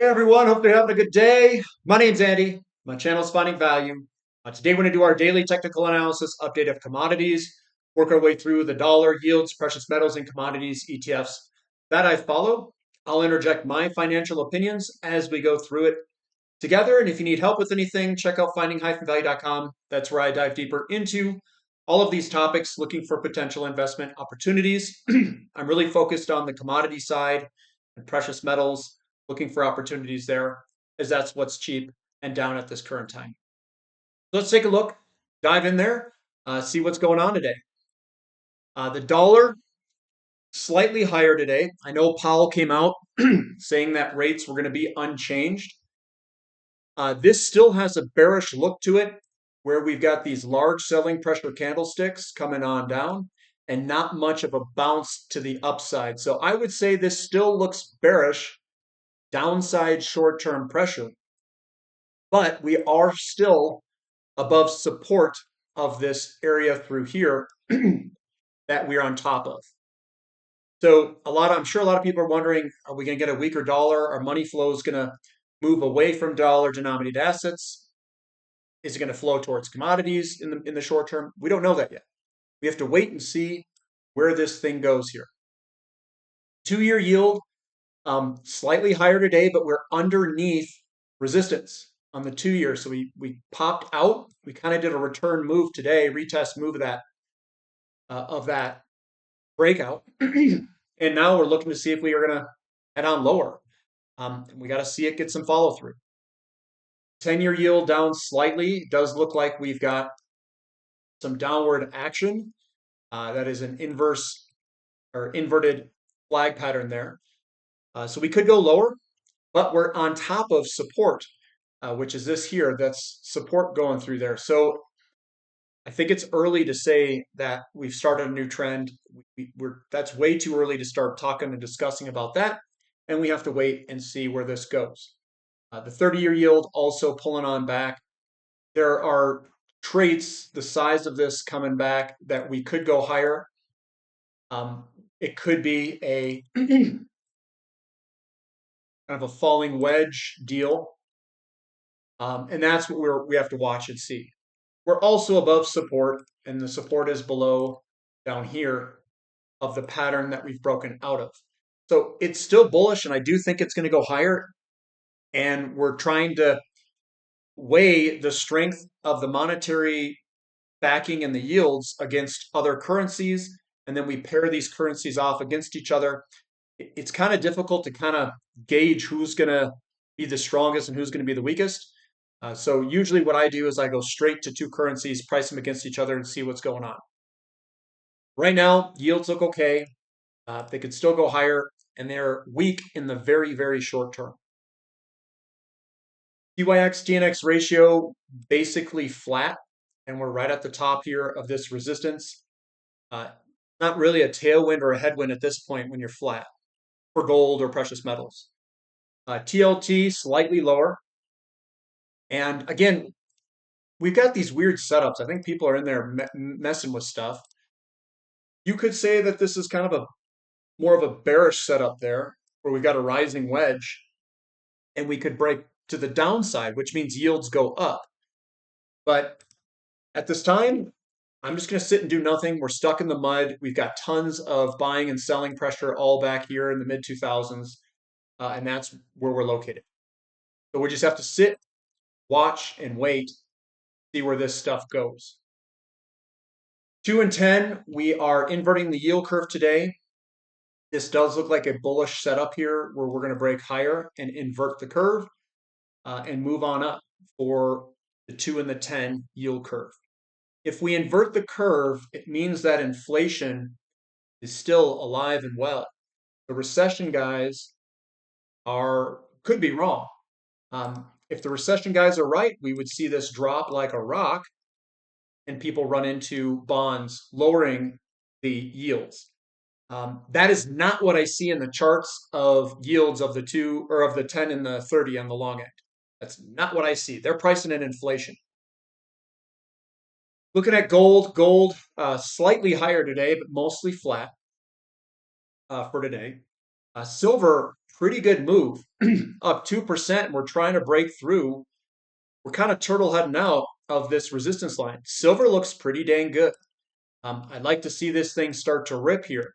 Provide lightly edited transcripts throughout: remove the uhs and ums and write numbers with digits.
Hey everyone, hope you're having a good day. My name's Andy. My channel is Finding Value. Today we're going to do our daily technical analysis update of commodities, work our way through the dollar, yields, precious metals, and commodities, ETFs that I follow. I'll interject my financial opinions as we go through it together. And if you need help with anything, check out finding-value.com. That's where I dive deeper into all of these topics, looking for potential investment opportunities. I'm really focused on the commodity side and precious metals, looking for opportunities there, as that's what's cheap and down at this current time. Let's take a look, dive in there, see what's going on today. The dollar slightly higher today. I know Powell came out saying that rates were going to be unchanged. This still has a bearish look to it, where we've got these large selling pressure candlesticks coming on down and not much of a bounce to the upside. So I would say this still looks bearish, downside short-term pressure, but we are still above support of this area through here that we're on top of. So I'm sure a lot of people are wondering, are we going to get a weaker dollar? Are money flows going to move away from dollar denominated assets? Is it going to flow towards commodities in the short term? We don't know that yet. We have to wait and see where this thing goes here. 2-year yield, slightly higher today, but we're underneath resistance on the 2-year. So we popped out. We kind of did a return move today, retest move of that breakout. And now we're looking to see if we are going to head on lower. We got to see it get some follow through. 10-year yield down slightly. It does look like we've got some downward action. That is an inverse or inverted flag pattern there. So we could go lower, but we're on top of support, which is this here. That's support going through there. So I think it's early to say that we've started a new trend. That's way too early to start talking and discussing about that. And we have to wait and see where this goes. The 30-year yield also pulling on back. There are traits, the size of this coming back, that we could go higher. It could be a kind of a falling wedge deal. And that's what we have to watch and see. We're also above support, and the support is below down here of the pattern that we've broken out of. So it's still bullish, and I do think it's going to go higher. And we're trying to weigh the strength of the monetary backing and the yields against other currencies, and then we pair these currencies off against each other. It's kind of difficult to kind of gauge who's going to be the strongest and who's going to be the weakest. So usually what I do is I go straight to two currencies, price them against each other, and see what's going on. Right now, yields look okay. They could still go higher, and they're weak in the very, very short term. TYX TNX ratio basically flat, and we're right at the top here of this resistance. Not really a tailwind or a headwind at this point when you're flat for gold or precious metals. TLT slightly lower. And again, we've got these weird setups. I think people are in there messing with stuff. You could say that this is kind of more of a bearish setup there, where we've got a rising wedge, and we could break to the downside, which means yields go up. But at this time, I'm just going to sit and do nothing. We're stuck in the mud. We've got tons of buying and selling pressure all back here in the mid 2000s, and that's where we're located. So we just have to sit, watch, and wait, see where this stuff goes. 2 and 10, we are inverting the yield curve today. This does look like a bullish setup here, where we're going to break higher and invert the curve and move on up for the 2 and the 10 yield curve. If we invert the curve, it means that inflation is still alive and well. The recession guys could be wrong. If the recession guys are right, we would see this drop like a rock, and people run into bonds, lowering the yields. That is not what I see in the charts of yields of the 2 or of the 10 and the 30 on the long end. That's not what I see. They're pricing in inflation. Looking at gold, slightly higher today, but mostly flat for today. Silver pretty good move, up 2%. We're trying to break through. We're kind of turtle heading out of this resistance line. Silver looks pretty dang good. I'd like to see this thing start to rip here.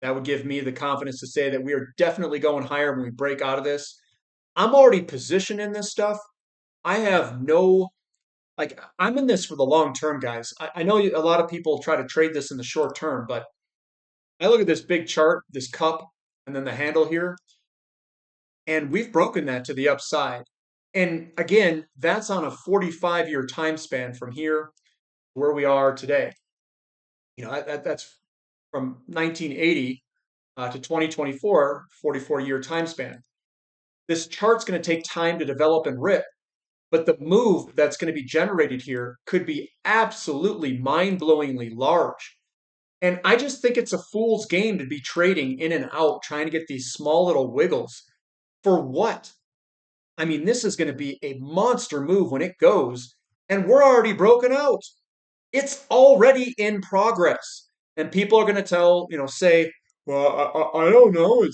That would give me the confidence to say that we are definitely going higher when we break out of this. I'm already positioned in this stuff. I have no, like, I'm in this for the long term, guys. I know a lot of people try to trade this in the short term, but I look at this big chart, this cup, and then the handle here, and we've broken that to the upside. And again, that's on a 45-year time span from here to where we are today. That's from 1980 to 2024, 44-year time span. This chart's going to take time to develop and rip, but the move that's going to be generated here could be absolutely mind-blowingly large. And I just think it's a fool's game to be trading in and out, trying to get these small little wiggles. For what? I mean, this is going to be a monster move when it goes, and we're already broken out. It's already in progress. And people are going to say, well, I don't know.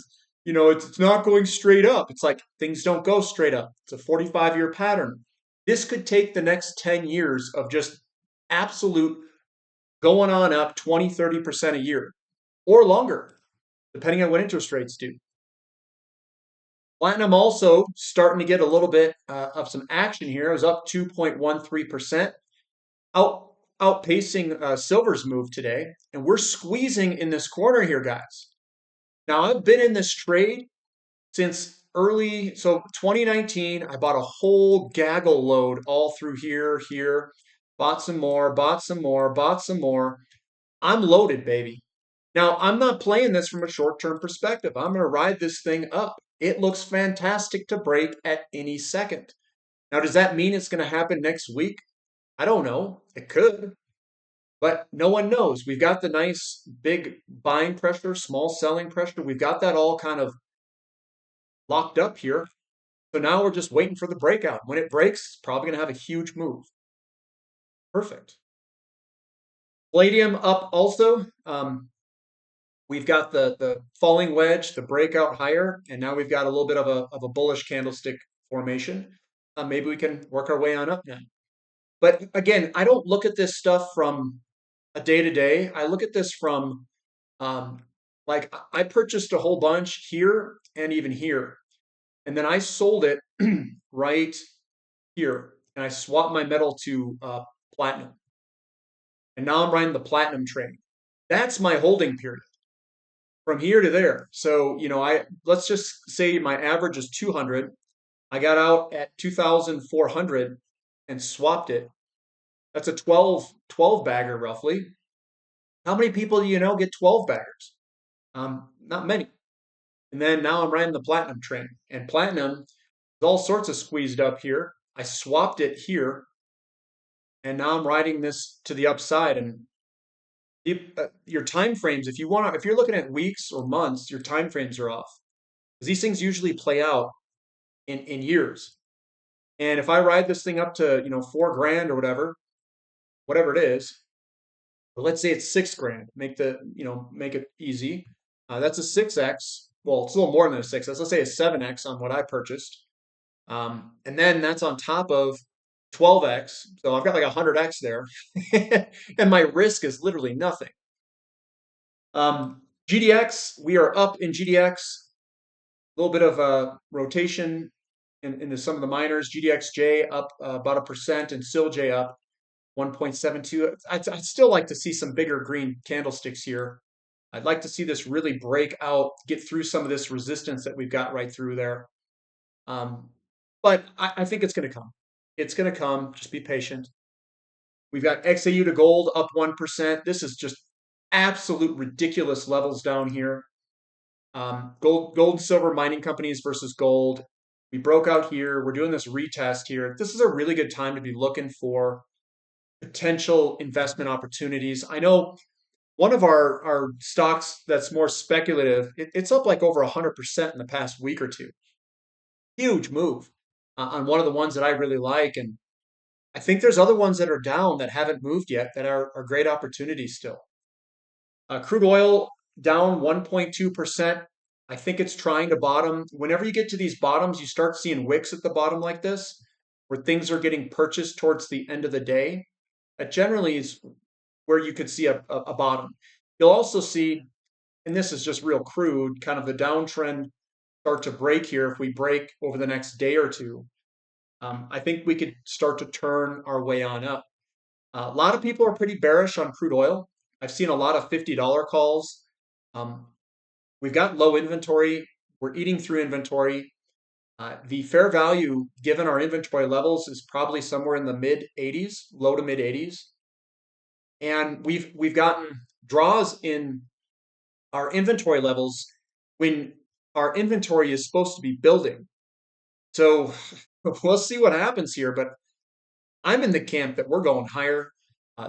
It's not going straight up. It's like things don't go straight up. It's a 45-year pattern. This could take the next 10 years of just absolute going on up 20, 30% a year or longer, depending on what interest rates do. Platinum also starting to get a little bit of some action here. It was up 2.13%, outpacing silver's move today. And we're squeezing in this corner here, guys. Now, I've been in this trade since so 2019. I bought a whole gaggle load all through here, bought some more, bought some more, bought some more. I'm loaded, baby. Now, I'm not playing this from a short-term perspective. I'm going to ride this thing up. It looks fantastic to break at any second. Now, does that mean it's going to happen next week? I don't know. It could, but no one knows. We've got the nice big buying pressure, small selling pressure. We've got that all kind of locked up here. So now we're just waiting for the breakout. When it breaks, it's probably going to have a huge move. Perfect. Palladium up also. We've got the falling wedge, the breakout higher, and now we've got a little bit of a bullish candlestick formation. Maybe we can work our way on up now. But again, I don't look at this stuff from a day to day. I look at this from like I purchased a whole bunch here and even here, and then I sold it right here, and I swapped my metal to platinum, and now I'm riding the platinum train. That's my holding period from here to there. So, let's just say my average is 200. I got out at 2,400 and swapped it. That's a 12 bagger roughly. How many people do you know get 12 baggers? Not many. And then now I'm riding the platinum train. And platinum is all sorts of squeezed up here. I swapped it here. And now I'm riding this to the upside. And your time frames, if you're looking at weeks or months, your time frames are off. Because these things usually play out in years. And if I ride this thing up to, $4,000 or whatever it is, but let's say it's $6,000, make it easy. That's a 6x. Well, it's a little more than a 6x. Let's say a 7x on what I purchased. And then that's on top of 12x. So I've got like 100x there. And my risk is literally nothing. GDX, we are up in GDX. A little bit of a rotation into some of the miners. GDXJ up about 1%, and SILJ up 1.72. I'd still like to see some bigger green candlesticks here. I'd like to see this really break out, get through some of this resistance that we've got right through there. But I think it's going to come. It's going to come. Just be patient. We've got XAU to gold up 1%. This is just absolute ridiculous levels down here. Gold and silver mining companies versus gold. We broke out here. We're doing this retest here. This is a really good time to be looking for potential investment opportunities. I know one of our stocks that's more speculative, it's up like over 100% in the past week or two. Huge move on one of the ones that I really like. And I think there's other ones that are down that haven't moved yet that are great opportunities still. Crude oil down 1.2%. I think it's trying to bottom. Whenever you get to these bottoms, you start seeing wicks at the bottom like this, where things are getting purchased towards the end of the day. That generally is where you could see a bottom. You'll also see, and this is just real crude, kind of the downtrend start to break here if we break over the next day or two. I think we could start to turn our way on up. A lot of people are pretty bearish on crude oil. I've seen a lot of $50 calls. Um, we've got low inventory. We're eating through inventory. The fair value given our inventory levels is probably somewhere in the mid 80s, low to mid 80s. And we've gotten draws in our inventory levels when our inventory is supposed to be building. So we'll see what happens here, but I'm in the camp that we're going higher.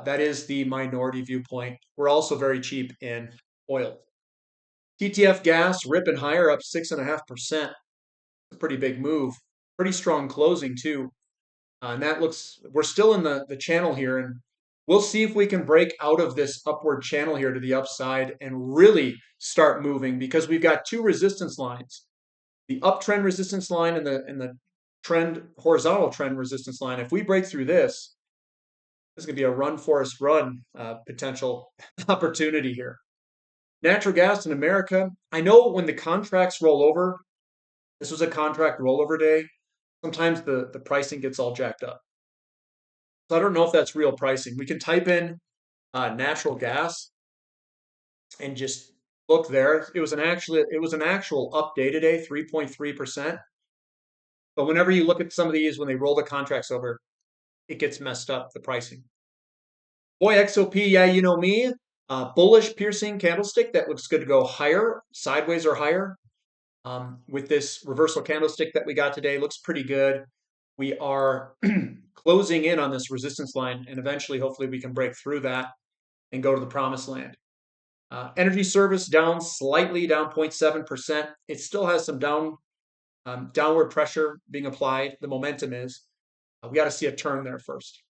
That is the minority viewpoint. We're also very cheap in oil. TTF gas ripping higher, up 6.5%. A pretty big move. Pretty strong closing too. And that looks, we're still in the channel here, and we'll see if we can break out of this upward channel here to the upside and really start moving, because we've got two resistance lines. The uptrend resistance line and the trend horizontal trend resistance line. If we break through this, this is going to be a run Forrest run potential opportunity here. Natural gas in America. I know when the contracts roll over, this was a contract rollover day, sometimes the pricing gets all jacked up. So I don't know if that's real pricing. We can type in natural gas and just look there. It was an actual up day today, 3.3%. But whenever you look at some of these, when they roll the contracts over, it gets messed up, the pricing. Boy, XOP, yeah, you know me. Bullish piercing candlestick that looks good to go higher, sideways or higher. With this reversal candlestick that we got today, looks pretty good. We are closing in on this resistance line, and eventually, hopefully, we can break through that and go to the promised land. Energy service down slightly, down 0.7%. It still has some downward pressure being applied. The momentum is. We got to see a turn there first.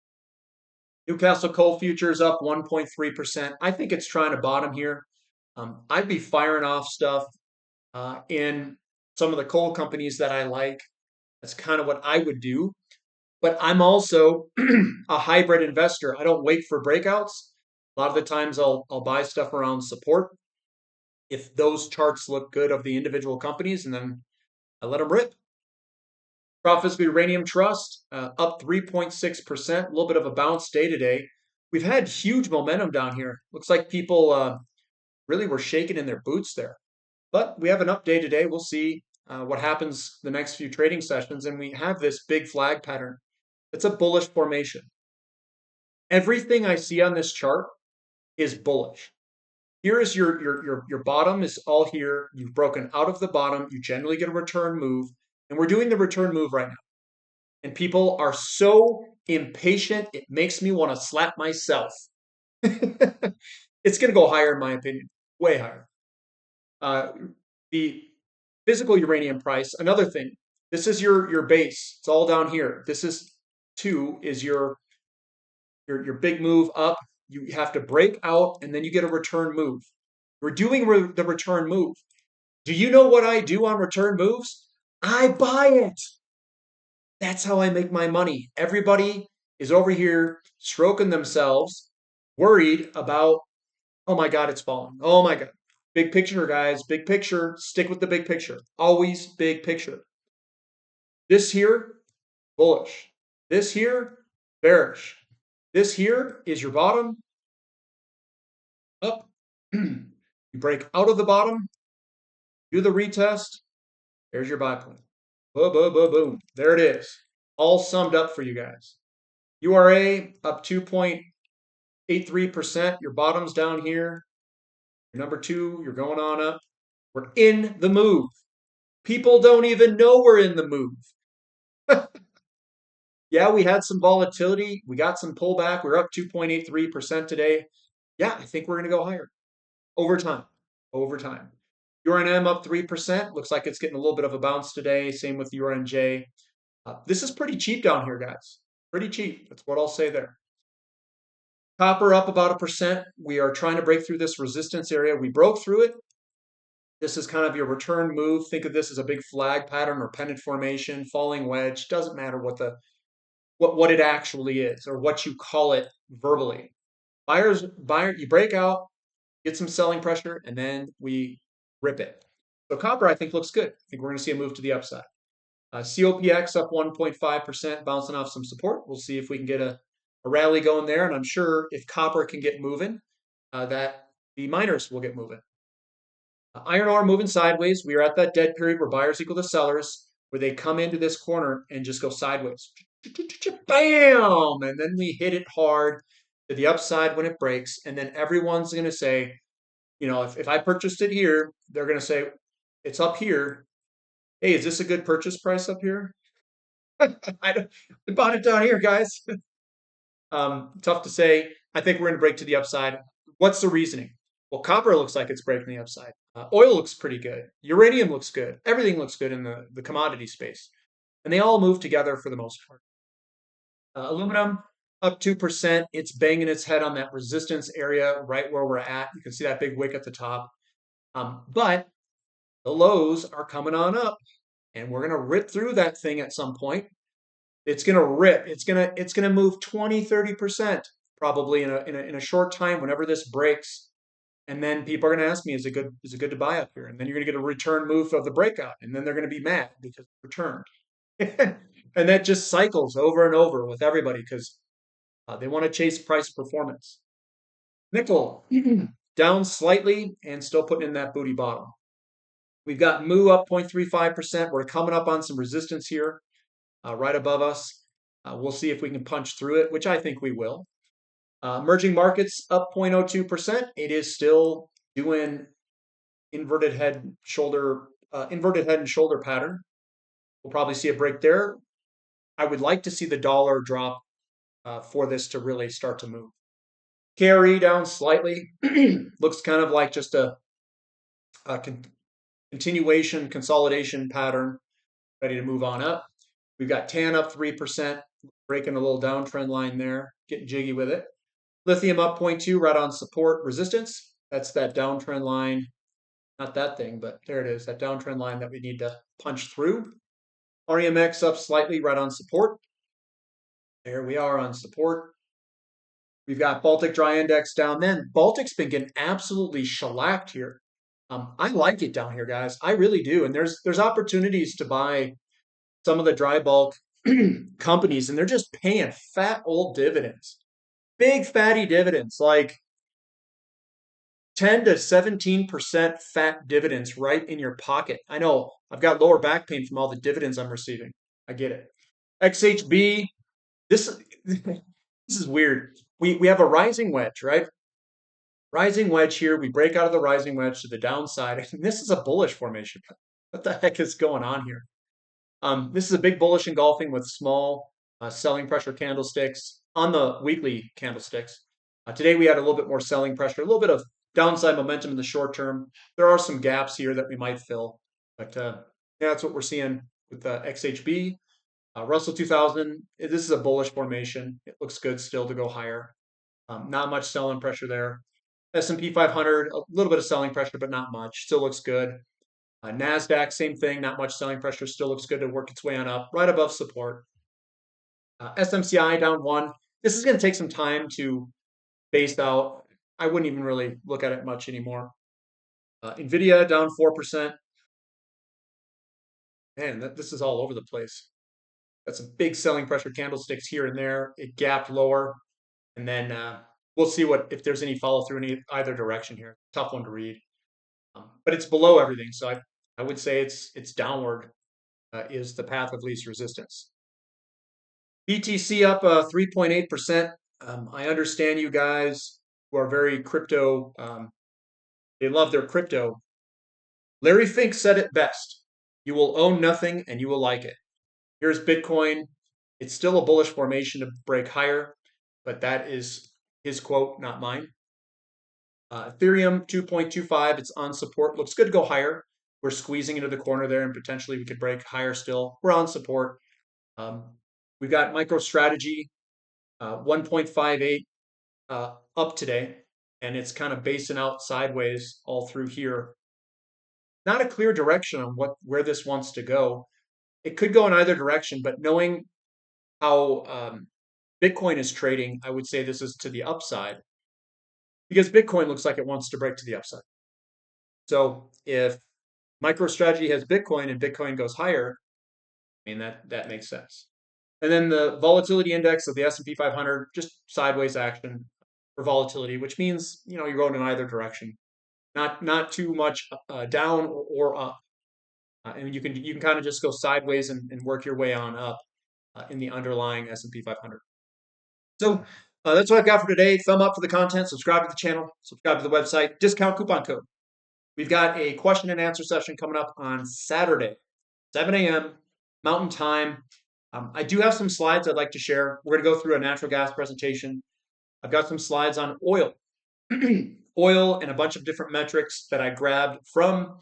Newcastle coal futures up 1.3%. I think it's trying to bottom here. I'd be firing off stuff in some of the coal companies that I like. That's kind of what I would do. But I'm also a hybrid investor. I don't wait for breakouts. A lot of the times I'll buy stuff around support if those charts look good of the individual companies, and then I let them rip. Profits Uranium Trust up 3.6%, a little bit of a bounce day today. We've had huge momentum down here. Looks like people really were shaking in their boots there. But we have an up day today. We'll see what happens the next few trading sessions. And we have this big flag pattern. It's a bullish formation. Everything I see on this chart is bullish. Here is your bottom is all here. You've broken out of the bottom. You generally get a return move. And we're doing the return move right now. And people are so impatient, it makes me want to slap myself. It's going to go higher, in my opinion, way higher. The physical uranium price, another thing. This is your base. It's all down here. This is 2 is your big move up. You have to break out, and then you get a return move. We're doing the return move. Do you know what I do on return moves? I buy it. That's how I make my money. Everybody is over here stroking themselves, worried about, oh my God, it's falling. Oh my God. Big picture, guys. Big picture. Stick with the big picture. Always big picture. This here, bullish. This here, bearish. This here is your bottom. Up. You break out of the bottom. Do the retest. There's your buy point. Boom, boom, boom, boom. There it is. All summed up for you guys. URA up 2.83%. Your bottom's down here. Your number 2, you're going on up. We're in the move. People don't even know we're in the move. Yeah, we had some volatility. We got some pullback. We're up 2.83% today. Yeah, I think we're going to go higher over time. Over time. URNM up 3%. Looks like it's getting a little bit of a bounce today. Same with URNJ. This is pretty cheap down here, guys. Pretty cheap. That's what I'll say there. Copper up about 1%. We are trying to break through this resistance area. We broke through it. This is kind of your return move. Think of this as a big flag pattern or pennant formation, falling wedge. Doesn't matter what it actually is or what you call it verbally. Buyer, you break out, get some selling pressure, and then we rip it. So copper, I think, looks good. I think we're going to see a move to the upside. COPX up 1.5%, bouncing off some support. We'll see if we can get a rally going there. And I'm sure if copper can get moving, that the miners will get moving. Iron ore moving sideways. We are at that dead period where buyers equal to sellers, where they come into this corner and just go sideways. Bam! And then we hit it hard to the upside when it breaks. And then everyone's going to say, if I purchased it here, they're going to say, it's up here. Hey, is this a good purchase price up here? I bought it down here, guys. Tough to say. I think we're going to break to the upside. What's the reasoning? Well, copper looks like it's breaking the upside. Oil looks pretty good. Uranium looks good. Everything looks good in the commodity space. And they all move together for the most part. Aluminum up 2%. It's banging its head on that resistance area right where we're at. You can see that big wick at the top. But the lows are coming on up. And we're going to rip through that thing at some point. It's going to rip. It's going to move 20, 30% probably in a short time whenever this breaks. And then people are going to ask me, is it good to buy up here? And then you're going to get a return move of the breakout. And then they're going to be mad because it returned. And that just cycles over and over with everybody because they want to chase price performance. Nickel down slightly and still putting in that booty bottom. We've got Mu up 0.35%. We're coming up on some resistance here right above us. We'll see if we can punch through it, which I think we will. Emerging markets up 0.02%. It is still doing inverted head and shoulder pattern. We'll probably see a break there. I would like to see the dollar drop for this to really start to move. KRE down slightly. Looks kind of like just a continuation consolidation pattern, ready to move on up. We've got TAN up 3%, breaking a little downtrend line there, getting jiggy with it. Lithium up 0.2, right on support resistance. That's that downtrend line. Not that thing, but there it is, that downtrend line that we need to punch through. REMX up slightly, right on support. There we are on support. We've got Baltic Dry Index down then. Baltic's been getting absolutely shellacked here. I like it down here, guys. I really do. And there's opportunities to buy some of the dry bulk companies, and they're just paying fat old dividends. Big fatty dividends, like 10 to 17% fat dividends right in your pocket. I know I've got lower back pain from all the dividends I'm receiving. I get it. XHB, this this is weird. We have a rising wedge, right? Rising wedge here. We break out of the rising wedge to the downside. And this is a bullish formation. What the heck is going on here? This is a big bullish engulfing with small selling pressure candlesticks on the weekly candlesticks. Today we had a little bit more selling pressure, a little bit of downside momentum in the short term. There are some gaps here that we might fill, but yeah, that's what we're seeing with XHB. Russell 2000, this is a bullish formation. It looks good still to go higher. Not much selling pressure there. S&P 500, a little bit of selling pressure, but not much. Still looks good. NASDAQ, same thing, not much selling pressure, still looks good to work its way on up, right above support. SMCI down 1. This is going to take some time to base out. I wouldn't even really look at it much anymore. NVIDIA down 4%. Man, this is all over the place. Got some big selling pressure candlesticks here and there. It gapped lower. And then we'll see if there's any follow through in either direction here. Tough one to read. But it's below everything. So I would say it's downward is the path of least resistance. BTC up 3.8%. I understand you guys who are very crypto, they love their crypto. Larry Fink said it best. You will own nothing and you will like it. Here's Bitcoin. It's still a bullish formation to break higher, but that is his quote, not mine. Ethereum 2.25, it's on support. Looks good to go higher. We're squeezing into the corner there, and potentially we could break higher still. We're on support. We've got MicroStrategy 1.58 up today, and it's kind of basing out sideways all through here. not a clear direction on where this wants to go. It could go in either direction, but knowing how Bitcoin is trading, I would say this is to the upside because Bitcoin looks like it wants to break to the upside. So if MicroStrategy has Bitcoin and Bitcoin goes higher, I mean that makes sense. And then the volatility index of the S&P 500, just sideways action for volatility, which means you're going in either direction, not too much down or up. And you can kind of just go sideways and work your way on up in the underlying S&P 500. So that's what I've got for today. Thumb up for the content. Subscribe to the channel. Subscribe to the website. Discount coupon code. We've got a question and answer session coming up on Saturday, 7 a.m. Mountain Time. I do have some slides I'd like to share. We're going to go through a natural gas presentation. I've got some slides on oil, oil, and a bunch of different metrics that I grabbed from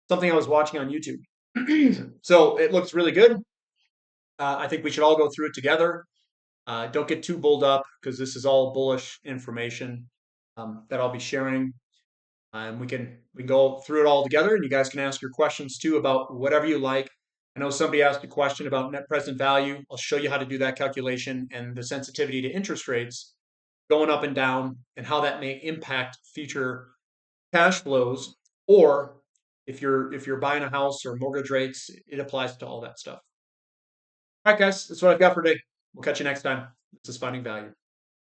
something I was watching on YouTube. So it looks really good. I think we should all go through it together. Don't get too bulled up because this is all bullish information that I'll be sharing. And we can go through it all together, and you guys can ask your questions too about whatever you like. I know somebody asked a question about net present value. I'll show you how to do that calculation and the sensitivity to interest rates going up and down and how that may impact future cash flows. Or if you're buying a house or mortgage rates, it applies to all that stuff. All right, guys, that's what I've got for today. We'll catch you next time. This is Finding Value.